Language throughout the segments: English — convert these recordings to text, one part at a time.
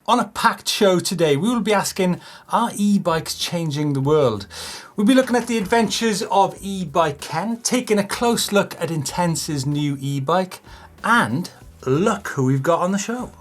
On a packed show today, we will be asking, are e-bikes changing the world? We'll be looking at the adventures of e-bike Ken, taking a close look at Intense's new e-bike, and look who we've got on the show.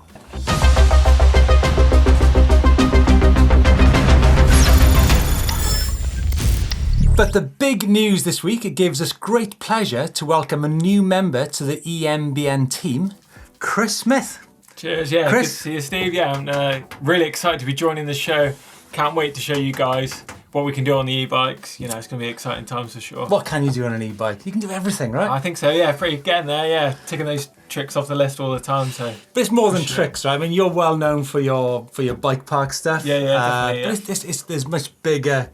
But the big news this week, it gives us great pleasure to welcome a new member to the EMBN team, Chris Smith. Cheers, yeah, Chris. good to see you, Steve. Yeah, I'm really excited to be joining the show. Can't wait to show you guys what we can do on the e-bikes. You know, it's going to be exciting times for sure. What can you do on an e-bike? You can do everything, right? I think so, yeah, pretty getting there, yeah. Ticking those tricks off the list all the time, so. But it's more than tricks, right? I mean, you're well known for your bike park stuff. Yeah, definitely. But there's much bigger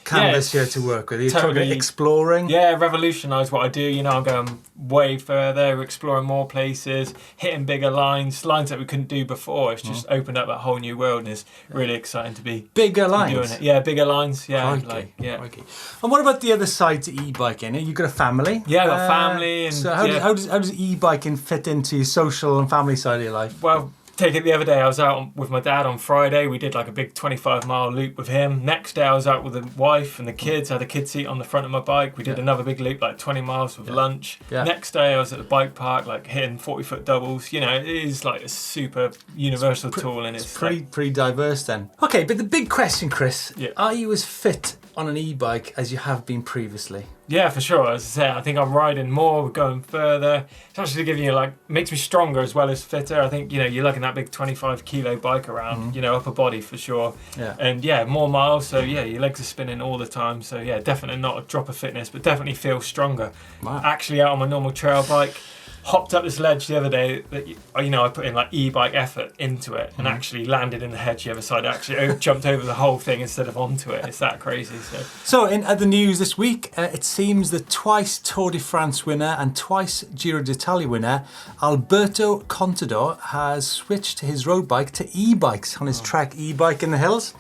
canvas here to work with. You're totally talking exploring. Yeah, revolutionise what I do. You know, I'm going way further, exploring more places, hitting bigger lines that we couldn't do before. It's just opened up that whole new world, and it's really exciting to be bigger lines. doing it. Yeah, bigger lines. Yeah, Crikey. And what about the other side to e-biking? You've got a family. Yeah, I've got family, and so how does e-biking fit into your social and family side of your life? Well, take it the other day, I was out with my dad on Friday. We did like a big 25-mile loop with him. Next day I was out with the wife and the kids. I had a kid seat on the front of my bike. We did another big loop, like 20 miles with lunch. Yeah. Next day I was at the bike park, like hitting 40-foot doubles. You know, it is like a super universal tool, and it's pretty diverse then. Okay, but the big question, Chris, are you as fit on an e-bike as you have been previously? Yeah, for sure. As I say, I think I'm riding more, we're going further. It's actually giving you makes me stronger as well as fitter. I think, you know, you're lugging that big 25 kilo bike around, you know, upper body for sure. Yeah. And yeah, more miles. So yeah, your legs are spinning all the time. So yeah, definitely not a drop of fitness, but definitely feel stronger. Wow. Actually out on my normal trail bike, hopped up this ledge the other day that, you know, I put in like e-bike effort into it and actually landed in the hedge the other side. I actually jumped over the whole thing instead of onto it. It's that crazy. So in the news this week, it seems that twice Tour de France winner and twice Giro d'Italia winner Alberto Contador has switched his road bike to e-bikes on his Trek e-bike in the hills.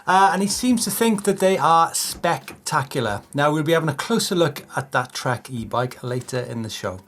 And he seems to think that they are spectacular. Now we'll be having a closer look at that Trek e-bike later in the show.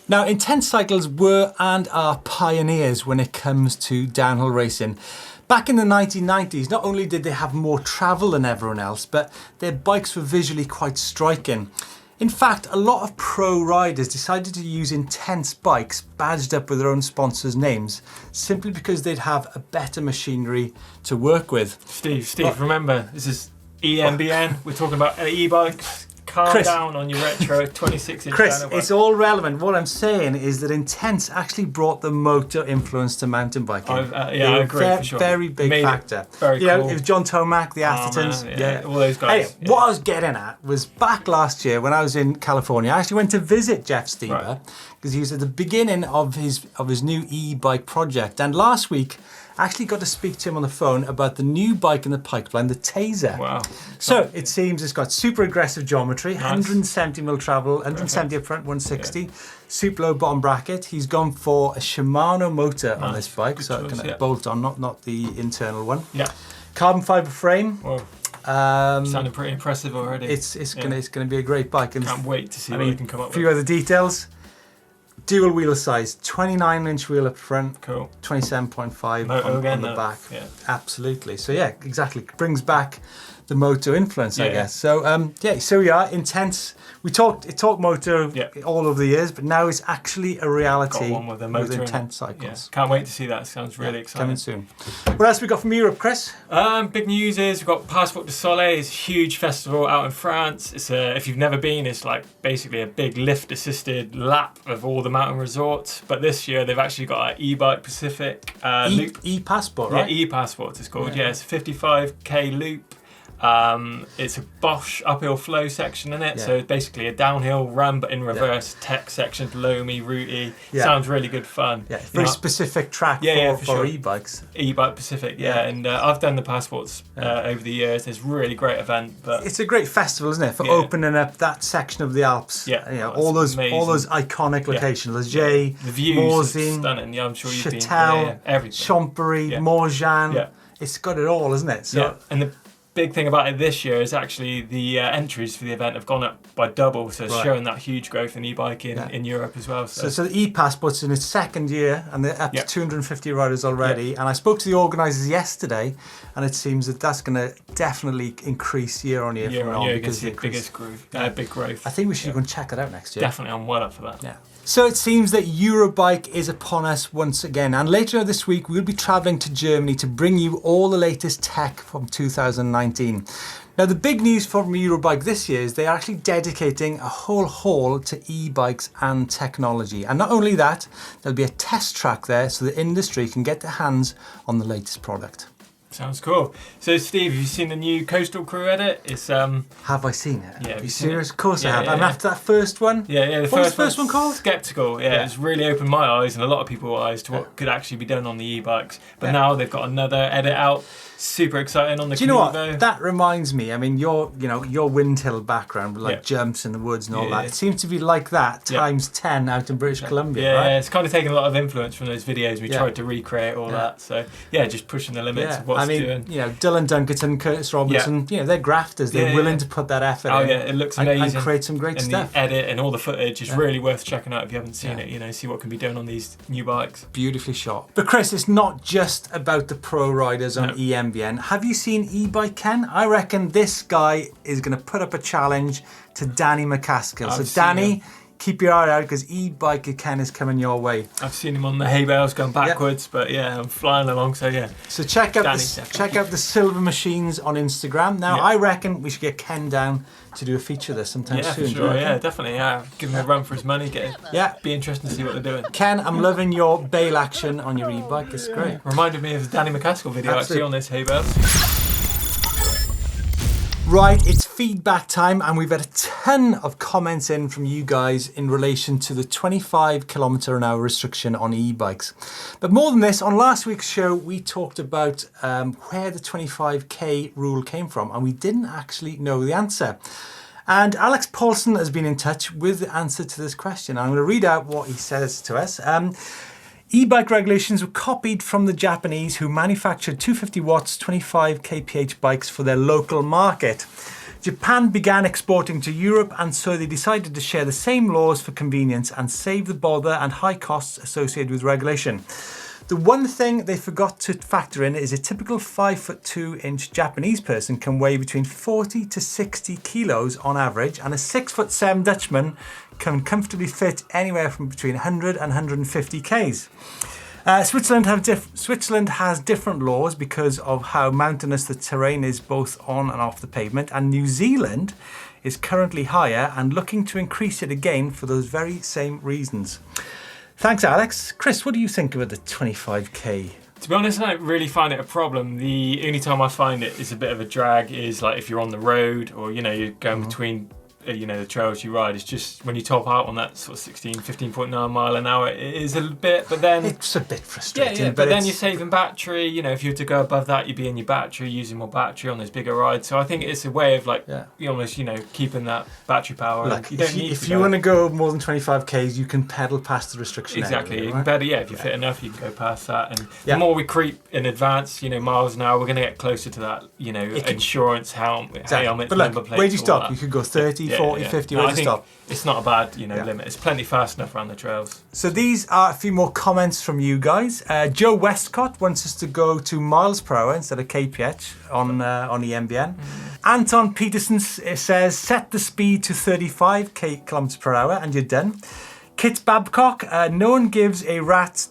Now, Intense Cycles were and are pioneers when it comes to downhill racing. Back in the 1990s, not only did they have more travel than everyone else, but their bikes were visually quite striking. In fact, a lot of pro riders decided to use Intense bikes badged up with their own sponsors' names, simply because they'd have a better machinery to work with. Steve, remember, this is EMBN. We're talking about e-bikes. Calm down on your retro 26-inch. Chris, it's all relevant. What I'm saying is that Intense actually brought the motor influence to mountain biking. I agree for sure. Very big factor. Very cool. Know, it was John Tomac, the Athertons. All those guys. Anyway, what I was getting at was back last year when I was in California, I actually went to visit Jeff Stieber because he was at the beginning of his new e-bike project. And last week, I actually got to speak to him on the phone about the new bike in the pipeline, the Taser. Wow. So it seems it's got super aggressive geometry, 170mm travel, 170 up front, 160, super low bottom bracket. He's gone for a Shimano motor on this bike, good so choice, kind of bolt on, not the internal one. Yeah. Carbon fibre frame. Whoa. Sounding pretty impressive already. It's gonna be a great bike. And can't wait to see what you can come up with. A few other details. Dual wheel size, 29-inch wheel up front, cool. 27.5 on the back. Yeah. Absolutely. So yeah, exactly. Brings back the moto influence, I guess. So so we are Intense. We talked moto all over the years, but now it's actually a reality. Got one with the motor with Intense Cycles. Yeah. Can't wait to see that. Sounds really exciting. Coming soon. What else we got from Europe, Chris? Big news is we've got Passport du Soleil. It's a huge festival out in France. It's if you've never been, it's like basically a big lift-assisted lap of all the mountain resorts. But this year they've actually got an e-bike Pacific loop. E-Passport, right? Yeah, e-Passport it's called. Yeah, it's a 55k loop. It's a Bosch uphill flow section in it, so it's basically a downhill run but in reverse, tech section, loamy, rooty. Sounds really good fun. Yeah, very specific track for sure. E-bikes. E-bike Pacific, and I've done the Passports over the years. It's a really great event. But it's a great festival, isn't it, for opening up that section of the Alps? Yeah, all those iconic locations. Leger, the views stunning. Yeah, I'm sure you've Chatel, been. Everything. Chambéry, Morjan. Yeah. It's got it all, isn't it? So, and big thing about it this year is actually the entries for the event have gone up by double, so it's showing that huge growth in e-bike in Europe as well. So the e-passport's in its second year, and they're up to 250 riders already. And I spoke to the organisers yesterday, and it seems that that's going to definitely increase year on year because the biggest growth. Big growth. I think we should go and check it out next year. Definitely, I'm well up for that. Yeah. So it seems that Eurobike is upon us once again, and later this week we'll be travelling to Germany to bring you all the latest tech from 2019. Now the big news from Eurobike this year is they're actually dedicating a whole hall to e-bikes and technology. And not only that, there'll be a test track there so the industry can get their hands on the latest product. Sounds cool. So Steve, have you seen the new Coastal Crew edit? It's Have I seen it? Yeah. Are you serious? Of course I have. And after that first one? Yeah. What was the first one called? Skeptical. Yeah, it's really opened my eyes and a lot of people's eyes to what could actually be done on the e-bikes. But now they've got another edit out. Super exciting on the. Do you know what? That reminds me. I mean, your Windhill background with jumps in the woods and all that. It seems to be like that times 10 out in British Columbia. Yeah, it's kind of taken a lot of influence from those videos. We tried to recreate all that. So just pushing the limits of what's doing. Dylan Dunkerton, Curtis Robertson. They're grafters. They're willing to put that effort in. Oh yeah, it looks amazing. And create some great stuff. The edit and all the footage is really worth checking out if you haven't seen it. See what can be done on these new bikes. Beautifully shot. But Chris, it's not just about the pro riders on EMBN. Have you seen E-bike Ken? I reckon this guy is going to put up a challenge to Danny McCaskill. So Danny, keep your eye out because E-bike Ken is coming your way. I've seen him on the hay bales going backwards, but I'm flying along. So So check out the Silver Machines on Instagram. Now I reckon we should get Ken down to do a feature there sometime soon. For sure. Yeah, definitely. Give him a run for his money. Be interesting to see what they're doing. Ken, I'm loving your bail action on your e-bike. It's great. Reminded me of the Danny McCaskill video actually on this hay bales. Right, it's feedback time, and we've had a ton of comments in from you guys in relation to the 25 km/h restriction on e-bikes. But more than this, on last week's show, we talked about where the 25k rule came from, and we didn't actually know the answer. And Alex Paulson has been in touch with the answer to this question. I'm going to read out what he says to us. E-bike regulations were copied from the Japanese, who manufactured 250 watts, 25 kph bikes for their local market. Japan began exporting to Europe, and so they decided to share the same laws for convenience and save the bother and high costs associated with regulation. The one thing they forgot to factor in is a typical 5'2" Japanese person can weigh between 40 to 60 kilos on average, and a 6'7" Dutchman can comfortably fit anywhere from between 100 and 150 k's. Switzerland has different laws because of how mountainous the terrain is both on and off the pavement, and New Zealand is currently higher and looking to increase it again for those very same reasons. Thanks, Alex. Chris, what do you think about the 25k? To be honest, I don't really find it a problem. The only time I find it is a bit of a drag is like if you're on the road or, you're going between the trails you ride. It's just when you top out on that sort of 15.9 mile an hour, it is a bit, but then it's a bit frustrating. Yeah, but then you're saving battery. If you were to go above that, you'd be in your battery, using more battery on those bigger rides. So I think it's a way of you almost keeping that battery power. Look, if you want to go more than 25 k's, you can pedal past the restriction. Exactly, anyway, you can pedal. If you're fit enough, you can go past that. And the more we creep in advance, miles an hour, we're going to get closer to that. Insurance helmet, but number plates. Where do you stop? You could go 30. 40, 50, where do you stop? It's not a bad, limit. It's plenty fast enough around the trails. So these are a few more comments from you guys. Joe Westcott wants us to go to miles per hour instead of kph on EMBN. Anton Peterson says set the speed to 35 kilometers per hour and you're done. Kit Babcock, no one gives a rat's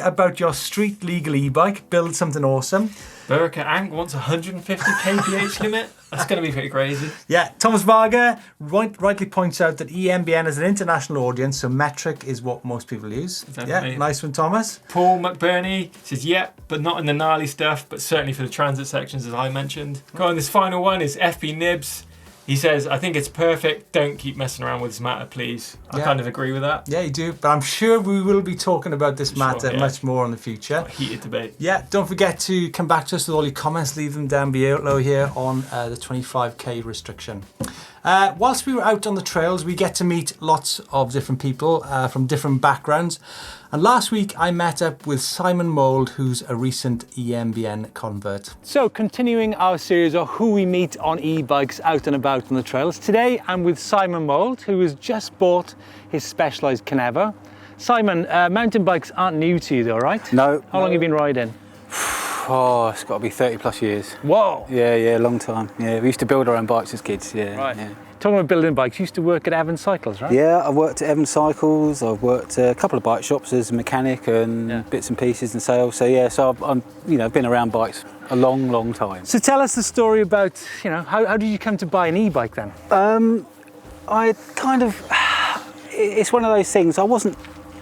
about your street legal e-bike. Build something awesome. Berka Ang wants 150 kph limit. That's going to be pretty crazy. Yeah, Thomas Varga rightly points out that EMBN is an international audience, so metric is what most people use. Definitely. Yeah, nice one, Thomas. Paul McBurney says, but not in the gnarly stuff, but certainly for the transit sections, as I mentioned. Go on, this final one is FB Nibs. He says, I think it's perfect. Don't keep messing around with this matter, please. I kind of agree with that. Yeah, you do. But I'm sure we will be talking about this matter much more in the future. Heated debate. Yeah, don't forget to come back to us with all your comments. Leave them down below here on the 25k restriction. Whilst we were out on the trails, we get to meet lots of different people from different backgrounds. And last week I met up with Simon Mould, who's a recent EMBN convert. So continuing our series of who we meet on e-bikes out and about on the trails, today I'm with Simon Mould, who has just bought his Specialized Kenevo. Simon, mountain bikes aren't new to you though, right? No. How long have you been riding? Oh, it's got to be 30 plus years. Whoa! Yeah, long time. Yeah, we used to build our own bikes as kids, yeah. Right. Yeah. Talking about building bikes, you used to work at Evans Cycles, right? Yeah, I worked at Evans Cycles, I've worked at a couple of bike shops as a mechanic and bits and pieces and sales. So yeah, so I've been around bikes a long time. So tell us the story about, how did you come to buy an e-bike then? It's one of those things, I wasn't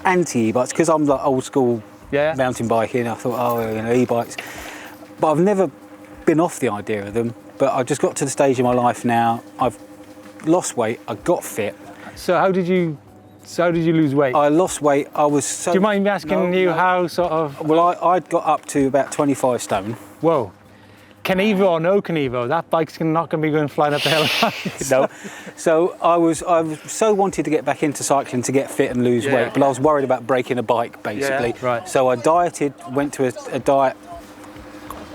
anti e-bikes because I'm like old school mountain biking. I thought, e-bikes. But I've never been off the idea of them. But I just got to the stage in my life now, I've lost weight, I got fit. So how did you lose weight? I lost weight, I was so... Do you mind me asking how sort of... Well, I'd got up to about 25 stone. Whoa. Kenevo or no Kenevo, that bike's not going to be going flying up the hill. No. So I so wanted to get back into cycling to get fit and lose weight, but I was worried about breaking a bike, basically. Yeah, right. So I dieted, went to a diet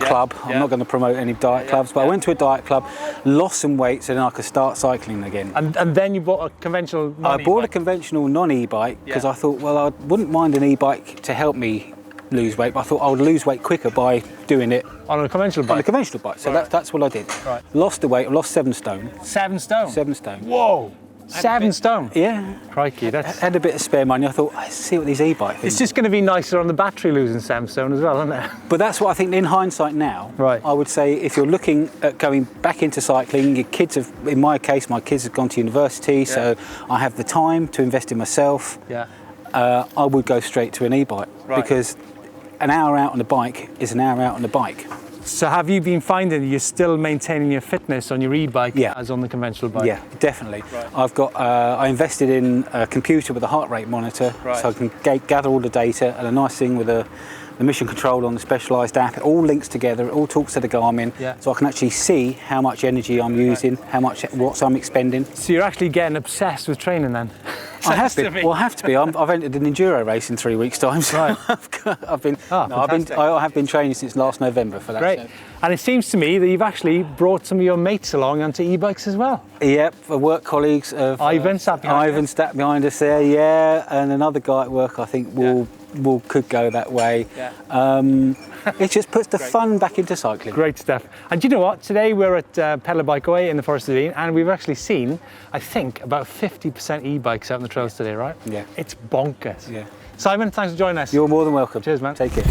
club. I'm not going to promote any diet clubs, but I went to a diet club, lost some weight so then I could start cycling again. And then you bought a conventional non-e-bike? I bought a conventional non-e-bike because I thought, well, I wouldn't mind an e-bike to help me lose weight, but I thought I would lose weight quicker by doing it on a conventional bike. On a conventional bike. So that's what I did. Right. Lost the weight, I lost 7 stone. 7 stone? 7 stone. Whoa! 7 stone? Yeah. Crikey, that's... I had a bit of spare money, I thought, let's see what these e-bikes... It's just going to be nicer on the battery losing 7 stone as well, isn't it? But that's what I think in hindsight now, I would say if you're looking at going back into cycling, your kids have, in my case, my kids have gone to university, so I have the time to invest in myself. Yeah. I would go straight to an e-bike because an hour out on a bike is an hour out on a bike. So have you been finding you're still maintaining your fitness on your e-bike as on the conventional bike? Yeah, definitely. Right. I've got. I invested in a computer with a heart rate monitor, so I can gather all the data. And a nice thing with the mission control on the Specialized app, it all links together. It all talks to the Garmin, so I can actually see how much energy I'm using, what I'm expending. So you're actually getting obsessed with training then? I have been. Well, I have to be. I've entered an enduro race in 3 weeks' time. So I have been training since last November for that. Great. So. And it seems to me that you've actually brought some of your mates along onto e-bikes as well. Yep, for work colleagues of Ivan sat behind us there. Yeah, and another guy at work I think could go that way. Yeah. It just puts the fun back into cycling. Great stuff. And do you know what? Today we're at Pedal Bikeway in the Forest of Dean, and we've actually seen, I think, about 50% e-bikes out on the trails today, right? Yeah. It's bonkers. Yeah. Simon, thanks for joining us. You're more than welcome. Cheers, man. Take care.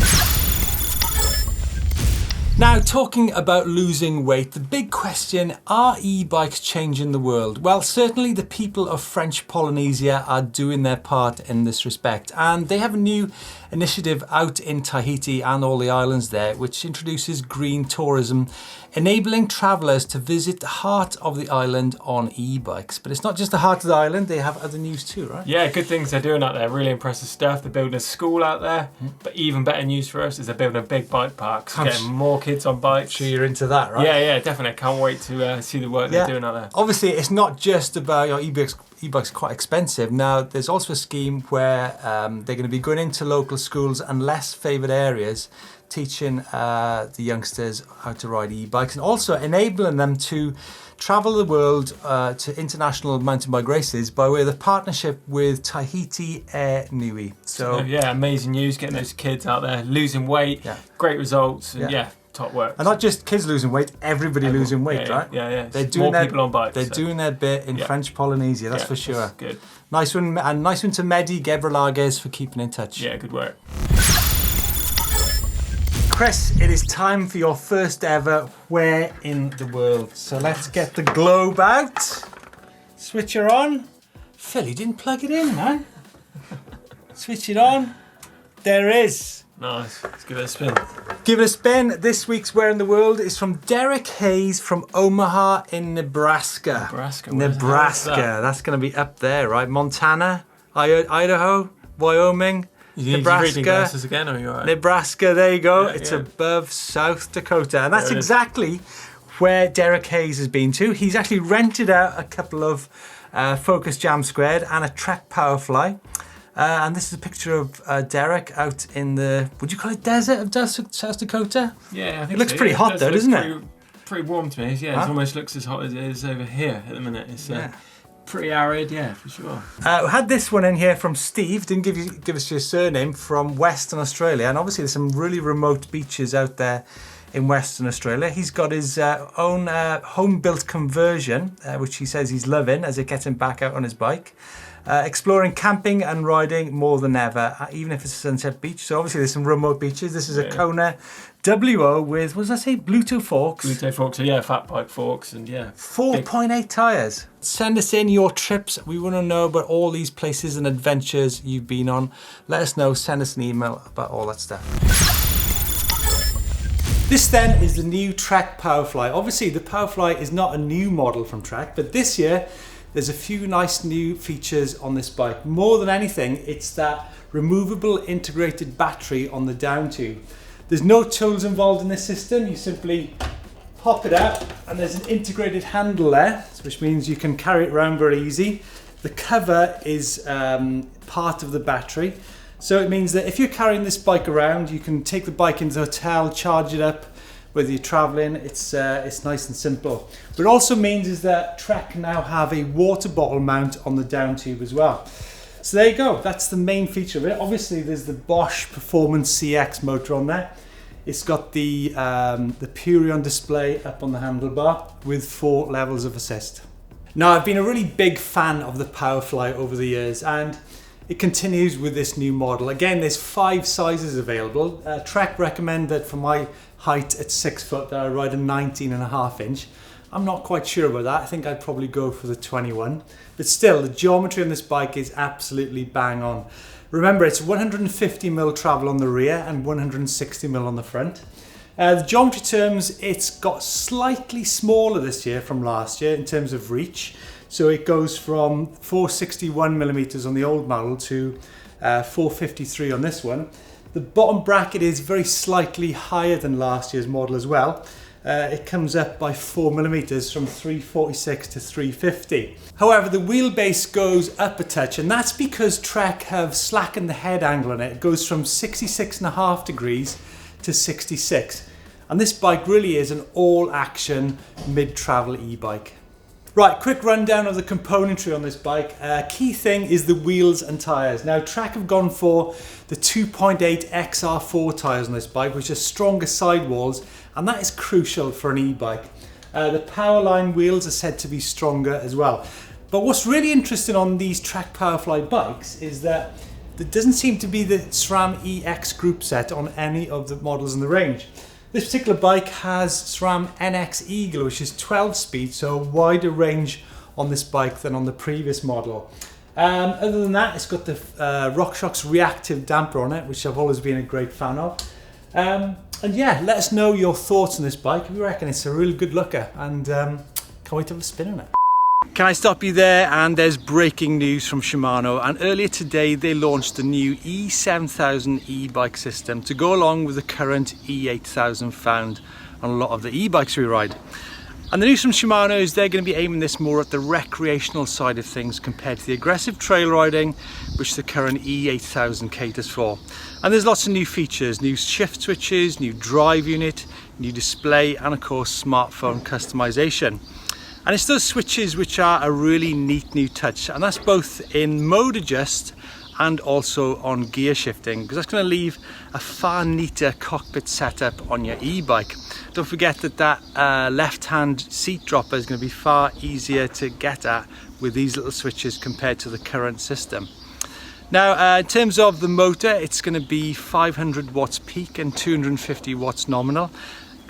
Now, talking about losing weight, the big question, are e-bikes changing the world? Well, certainly the people of French Polynesia are doing their part in this respect, and they have a new initiative out in Tahiti and all the islands there, which introduces green tourism, enabling travellers to visit the heart of the island on e-bikes. But it's not just the heart of the island, they have other news too, right? Yeah, good things they're doing out there, really impressive stuff. They're building a school out there, but even better news for us is they're building a big bike park, so getting more kids on bikes. Sure you're into that, right? Yeah, definitely. Can't wait to see the work they're doing out there. Obviously, it's not just about e-bikes. E-bikes are quite expensive. Now, there's also a scheme where they're going to be going into local schools and less favoured areas, teaching the youngsters how to ride e-bikes and also enabling them to travel the world to international mountain bike races by way of the partnership with Tahiti Air Nui. So yeah, amazing news, getting those kids out there, losing weight, great results, and top work. And not just kids losing weight, everybody losing weight, right? Yeah. They're doing more people on bikes. They're doing their bit in French Polynesia, that's for sure. That's good. Nice one, and nice one to Mehdi Gebrelages for keeping in touch. Yeah, good work. Chris, it is time for your first ever Where in the World. So let's get the globe out. Switch her on. Phil, you didn't plug it in, man. Switch it on. There it is. Nice. Let's give it a spin. Give it a spin. This week's Where in the World is from Derek Hayes from Omaha in Nebraska. Nebraska. That's going to be up there, right? Montana, Idaho, Wyoming. You Nebraska, reading glasses again, or are you all right? Nebraska, there you go. It's above South Dakota. And that's exactly where Derek Hayes has been to. He's actually rented out a couple of Focus Jam Squared and a Trek Powerfly. And this is a picture of Derek out in the, would you call it desert of South Dakota? Yeah, I think it looks so. pretty hot though, doesn't it? Pretty warm to me. Yeah, it almost looks as hot as it is over here at the minute. It's pretty arid, yeah, for sure. We had this one in here from Steve, didn't give us your surname, from Western Australia. And obviously there's some really remote beaches out there in Western Australia. He's got his own home-built conversion, which he says he's loving as it gets him back out on his bike. Exploring camping and riding more than ever, even if it's a sunset beach. So obviously there's some remote beaches. This is a Kona WO with, what does that say, Bluetooth forks? Bluetooth forks, so yeah, fat bike forks and 4.8 tyres. Send us in your trips. We want to know about all these places and adventures you've been on. Let us know, send us an email about all that stuff. This then is the new Trek Powerfly. Obviously the Powerfly is not a new model from Trek, but this year there's a few nice new features on this bike. More than anything, it's that removable integrated battery on the down tube. There's no tools involved in this system. You simply pop it out and there's an integrated handle there, which means you can carry it around very easy. The cover is part of the battery. So it means that if you're carrying this bike around, you can take the bike into the hotel, charge it up, whether you're traveling. It's nice and simple. But it also means is that Trek now have a water bottle mount on the down tube as well. So there you go, that's the main feature of it. Obviously there's the Bosch Performance CX motor on there. It's got the Purion display up on the handlebar with 4 levels of assist. Now I've been a really big fan of the Powerfly over the years, and it continues with this new model. Again, there's 5 sizes available. Trek recommend that for my height at 6 foot that I ride a 19.5 inch. I'm not quite sure about that. I think I'd probably go for the 21. But still, the geometry on this bike is absolutely bang on. Remember, it's 150mm travel on the rear and 160mm on the front. The geometry terms, it's got slightly smaller this year from last year in terms of reach. So it goes from 461mm on the old model to 453 on this one. The bottom bracket is very slightly higher than last year's model as well. It comes up by 4mm from 346 to 350. However, the wheelbase goes up a touch, and that's because Trek have slackened the head angle on it. It goes from 66.5 degrees to 66. And this bike really is an all-action mid-travel e-bike. Right, quick rundown of the componentry on this bike. Key thing is the wheels and tyres. Now, Trek have gone for the 2.8 XR4 tyres on this bike, which are stronger sidewalls, and that is crucial for an e-bike. The Powerline wheels are said to be stronger as well. But what's really interesting on these Trek Powerfly bikes is that there doesn't seem to be the SRAM EX group set on any of the models in the range. This particular bike has SRAM NX Eagle, which is 12 speed, so a wider range on this bike than on the previous model. Other than that, it's got the RockShox reactive damper on it, which I've always been a great fan of. And yeah, let us know your thoughts on this bike. We reckon it's a really good looker, and can't wait to have a spin on it. Can I stop you there? And there's breaking news from Shimano, and earlier today they launched the new E7000 E-bike system to go along with the current E8000 found on a lot of the e-bikes we ride. And the news from Shimano is they're going to be aiming this more at the recreational side of things compared to the aggressive trail riding which the current E8000 caters for. And there's lots of new features, new shift switches, new drive unit, new display, and of course smartphone customization. And it's those switches which are a really neat new touch, and that's both in mode adjust and also on gear shifting, because that's going to leave a far neater cockpit setup on your e-bike. Don't forget that left-hand seat dropper is going to be far easier to get at with these little switches compared to the current system. Now, in terms of the motor, it's going to be 500 watts peak and 250 watts nominal,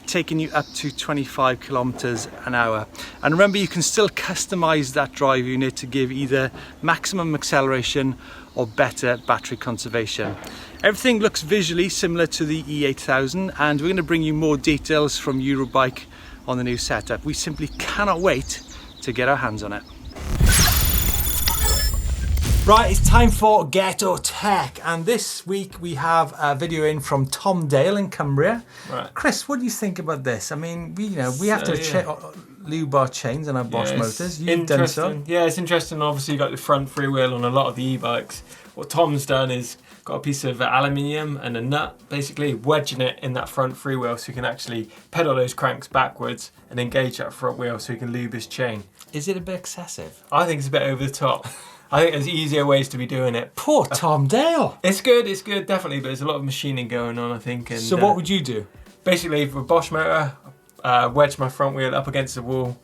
taking you up to 25 kilometers an hour. And remember, you can still customize that drive unit to give either maximum acceleration or better battery conservation. Everything looks visually similar to the E8000, and we're going to bring you more details from Eurobike on the new setup. We simply cannot wait to get our hands on it. Right, it's time for Ghetto Tech, and this week we have a video in from Tom Dale in Cumbria. Right. Chris, what do you think about this? I mean, we have to lube our chains on our Bosch motors. You've done so. Yeah, it's interesting. Obviously, you got the front freewheel on a lot of the e-bikes. What Tom's done is got a piece of aluminium and a nut, basically wedging it in that front freewheel so you can actually pedal those cranks backwards and engage that front wheel so you can lube his chain. Is it a bit excessive? I think it's a bit over the top. I think there's easier ways to be doing it. Poor Tom Dale. It's good, definitely, but there's a lot of machining going on, I think. And, so what would you do? Basically, for a Bosch motor, wedge my front wheel up against the wall,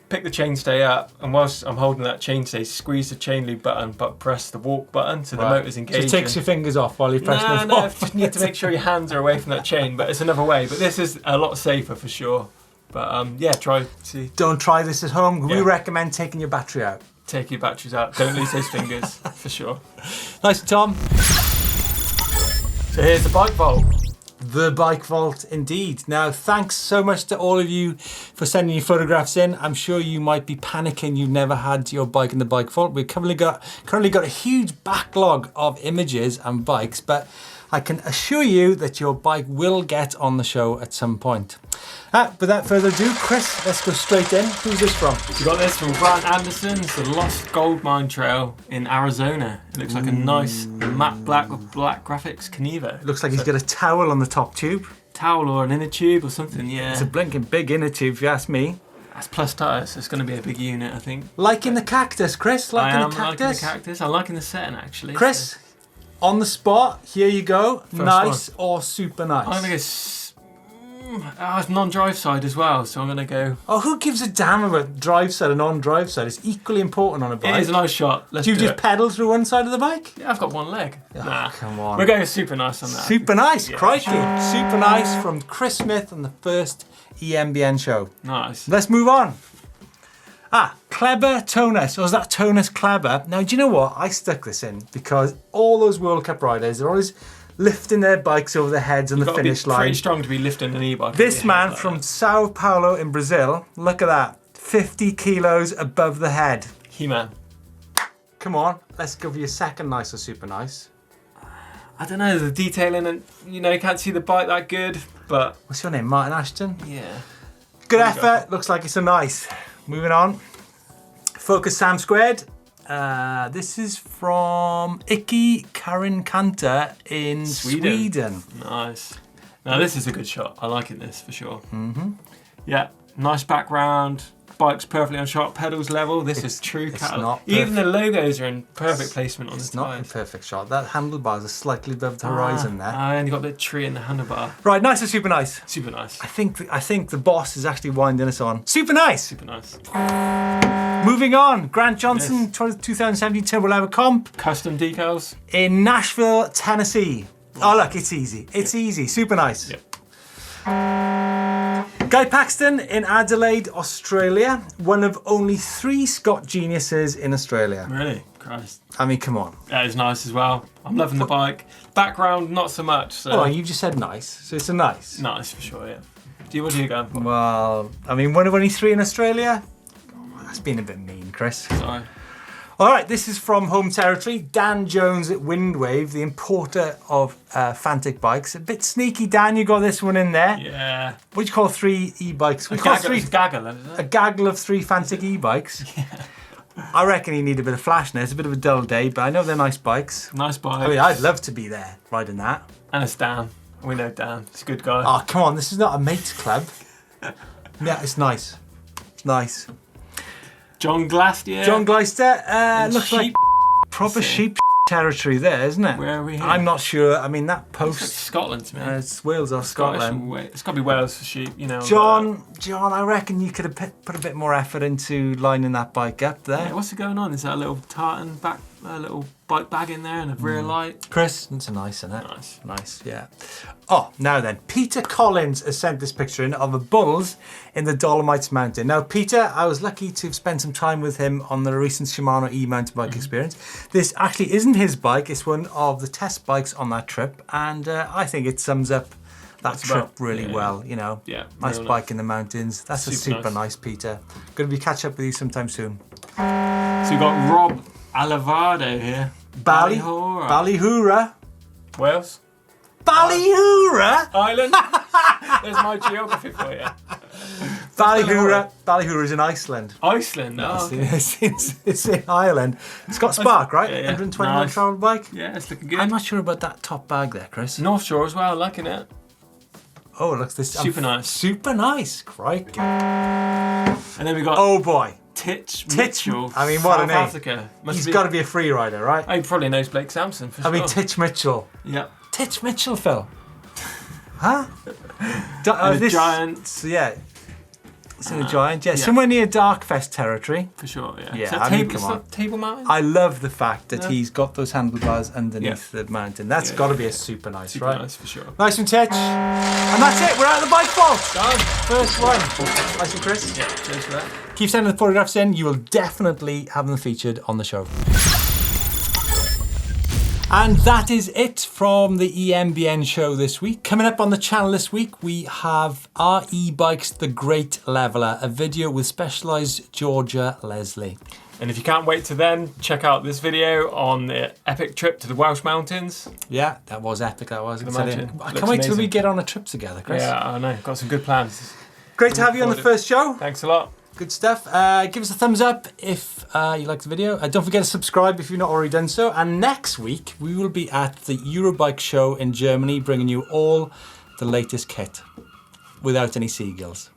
pick the chainstay up, and whilst I'm holding that chainstay, squeeze the chain lube button, but press the walk button so the motor's engaged. So it takes your fingers off while you're pressing the No, just need to make sure your hands are away from that chain, but it's another way. But this is a lot safer for sure. But yeah, see. Don't try this at home. We recommend taking your battery out. Take your batteries out. Don't lose those fingers, for sure. Nice, Tom. So here's the bike vault. The bike vault, indeed. Now, thanks so much to all of you for sending your photographs in. I'm sure you might be panicking you've never had your bike in the bike vault. We've currently got a huge backlog of images and bikes, but I can assure you that your bike will get on the show at some point. Without further ado, Chris, let's go straight in. Who's this from? We got this from Grant Anderson. It's the Lost Gold Mine Trail in Arizona. It looks like a nice matte black with black graphics Kenevo. Looks like he's got a towel on the top tube. Towel or an inner tube or something, yeah. It's a blinking big inner tube, if you ask me. That's plus tyres, so it's going to be a big unit, I think. Liking the cactus, Chris? Liking the liking the cactus. I'm liking the setting, actually. Chris, so. On the spot, here you go. First nice or super nice? I'm going to go... it's non-drive side as well, so I'm going to go... Oh, who gives a damn about drive side and non-drive side? It's equally important on a bike. It is a nice shot. Do you just pedal through one side of the bike? Yeah, I've got one leg. Oh, nah, come on. We're going super nice on that. Super nice, yeah, crikey. sure. Super nice from Chris Smith on the first EMBN show. Nice. Let's move on. Kleber Tonus, or is that Tonus Kleber? Now, do you know what? I stuck this in because all those World Cup riders, they're always lifting their bikes over their heads on the finish line. Pretty strong to be lifting an e-bike. This man from Sao Paulo in Brazil, look at that, 50 kilos above the head. He-Man. Come on, let's give you a second nice or super nice. I don't know, the detailing and, you can't see the bike that good, but... What's your name, Martin Ashton? Yeah. Good effort, looks like it's a nice. Moving on. Focus Sam Squared. This is from Iki Karinkanta in Sweden. Nice. Now this is a good shot. I like this for sure. Yeah, nice background. Bike's perfectly on shot. Pedals level. This is true catalog. Even the logos are in perfect placement on the tires. It's not a perfect shot. That handlebars are slightly above the horizon there. And you've got a bit of tree in the handlebar. Right, nice or super nice? Super nice. I think the boss is actually winding us on. Super nice. Super nice. Moving on, Grant Johnson, 2017 Turbo Lever Comp. Custom decals. In Nashville, Tennessee. Oh look, it's easy. It's easy. Super nice. Yep. Guy Paxton in Adelaide, Australia. One of only 3 Scott geniuses in Australia. Really? Christ. I mean, come on. That is nice as well. I'm loving the bike. Background, not so much. So. Oh, you just said nice, so it's a nice. Nice for sure, yeah. What are you going for? Well, I mean, one of only 3 in Australia? Oh, that's been a bit mean, Chris. Sorry. All right, this is from home territory. Dan Jones at Windwave, the importer of Fantic bikes. A bit sneaky, Dan, you got this one in there. Yeah. What do you call 3 e-bikes? We call 3 gaggle, isn't it? A gaggle of 3 Fantic e-bikes. Yeah. I reckon you need a bit of flashness. It's a bit of a dull day, but I know they're nice bikes. Nice bike. I mean, I'd love to be there riding that. And it's Dan. We know Dan. He's a good guy. Oh, come on. This is not a mates club. Yeah, it's nice. It's nice. John Glastier. John Gleister. Looks like sheep. proper sheep territory there, isn't it? Where are we here? I'm not sure. I mean, that post... It's Scotland to me. It's Wales or Scotland. It's got to be Wales for sheep, John, I reckon you could have put a bit more effort into lining that bike up there. Yeah, what's going on? Is that a little tartan back, a little bike bag in there and a rear light? Chris, it's a nice, isn't it? Nice. Nice, yeah. Oh, now then, Peter Collins has sent this picture in of a bulls in the Dolomites Mountain. Now, Peter, I was lucky to have spent some time with him on the recent Shimano e-mountain bike experience. This actually isn't his bike, it's one of the test bikes on that trip, and I think it sums up that trip really well, Yeah. Nice bike in the mountains. That's super nice, Peter. Going to be catch up with you sometime soon. So we've got Rob Alvarado here. Ballyhura. Ballyhura. Wales. Ballyhura? Ireland. There's my geography for you. Ballyhura. Ballyhura is in Iceland. Iceland, no. Okay. It's in Ireland. It's got Spark, right? Yeah, yeah. 120 Nice. travel bike. Yeah, it's looking good. I'm not sure about that top bag there, Chris. North Shore as well, liking it. Oh, it looks this Super nice. Super nice. Crikey. And then we got Oh boy. Titch Mitchell. I mean, what South a name. Africa. He's got to be a free rider, right? Oh, he probably knows Blake Sampson for sure. I mean, Titch Mitchell. Yeah. Titch Mitchell, Phil. Huh? The Giants. Yeah. It's in the Giant, yeah. Somewhere near Darkfest territory. For sure, yeah. Yeah, Is that I mean, come on. Table Mountain? I love the fact that he's got those handlebars underneath the mountain. That's got to be a super nice, Super right? nice, for sure. Nice one, Titch. And that's it, we're out of the bike vault. Done. First one. Nice one, Chris. Yeah, cheers for that. Keep sending the photographs in, you will definitely have them featured on the show. And that is it from the EMBN show this week. Coming up on the channel this week, we have our e-bikes, the Great Leveler, a video with Specialized Georgia Leslie. And if you can't wait to then, check out this video on the epic trip to the Welsh Mountains. Yeah, that was epic, that was. I Imagine. can't wait till we get on a trip together, Chris. Yeah, I know. Got some good plans. Great to have you on the first show. Thanks a lot. Good stuff. Give us a thumbs up if you liked the video. Don't forget to subscribe if you've not already done so. And next week, we will be at the Eurobike show in Germany, bringing you all the latest kit without any seagulls.